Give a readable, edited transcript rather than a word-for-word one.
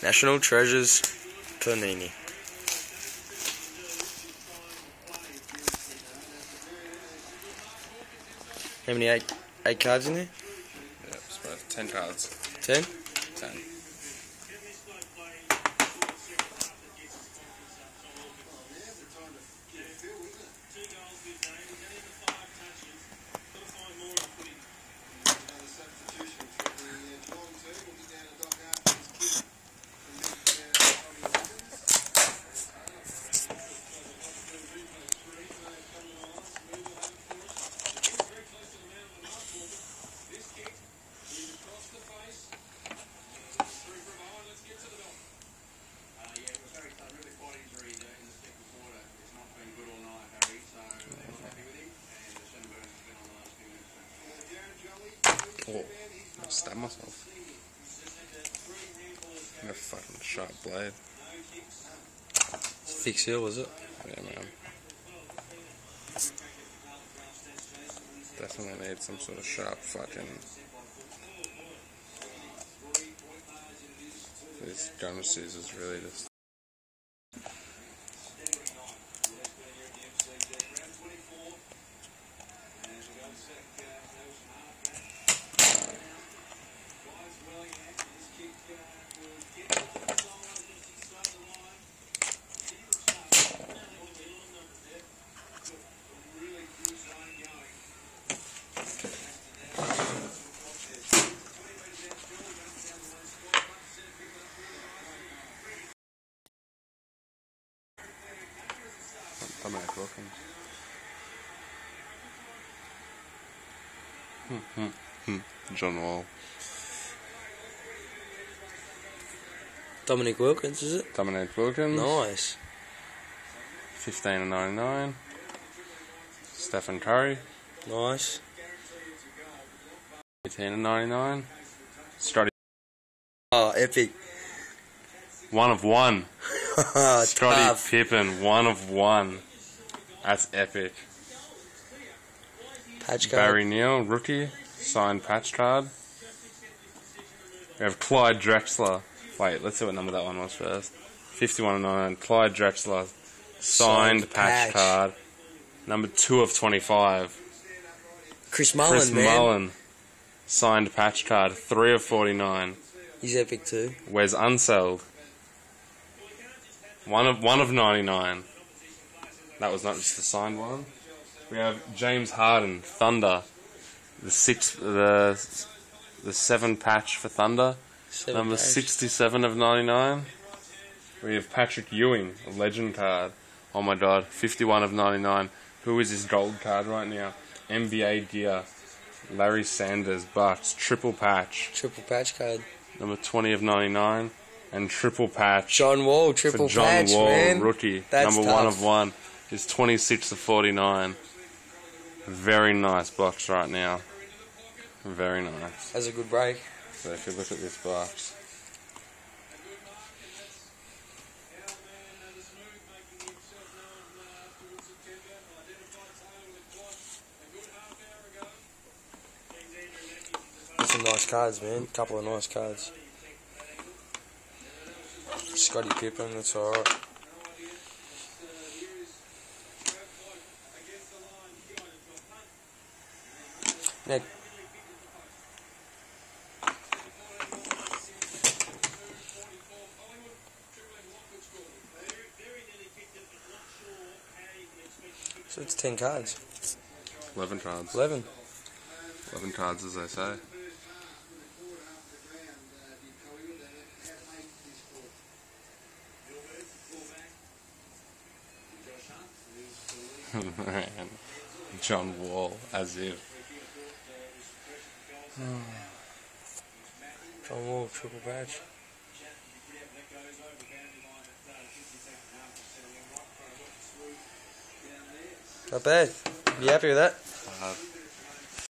National Treasures Panini. How many? Eight cards in there? Yeah, it's about 10 cards. 10? 10. Oh, I stabbed myself. I got a fucking sharp blade. Thick seal, was it? Yeah, man. Definitely need some sort of sharp fucking... These gum scissors really just... Dominic Wilkins. John Wall. Dominic Wilkins, is it? Dominic Wilkins. Nice. 15/99. Stephen Curry. Nice. 18/99. Scotty. Oh, epic. 1 of 1. Scotty Tough. Pippen, 1 of 1. That's epic. Patch card. Barry Neal, rookie, signed patch card. We have Clyde Drexler. Wait, let's see what number that one was first. 51/99. Clyde Drexler, signed patch card. Number 2 of 25. Chris Mullen, Chris man. Mullen, signed patch card. 3 of 49. He's epic too. Wes Unseld, 1 of 99. That was not just the signed one. We have James Harden, Thunder, the 7 patch for Thunder, number 67 of 99. We have Patrick Ewing, a legend card. Oh my god, 51 of 99. Who is his gold card right now? NBA gear. Larry Sanders, Bucks, triple patch. Triple patch card. Number 20 of 99. And triple patch. John Wall, triple for John patch, Wall, man. rookie. That's number tough. 1 of 1 is 26 of 49. Very nice box right now. Very nice. That's a good break. So if you look at this box. There's some nice cards, man. Couple of nice cards. Scotty Pippen, that's alright. Now, so it's 10 cards. 11 cards. 11. 11 cards, as they say. Man. John Wall, as if. John Wall, triple patch. Not bad. You happy with that?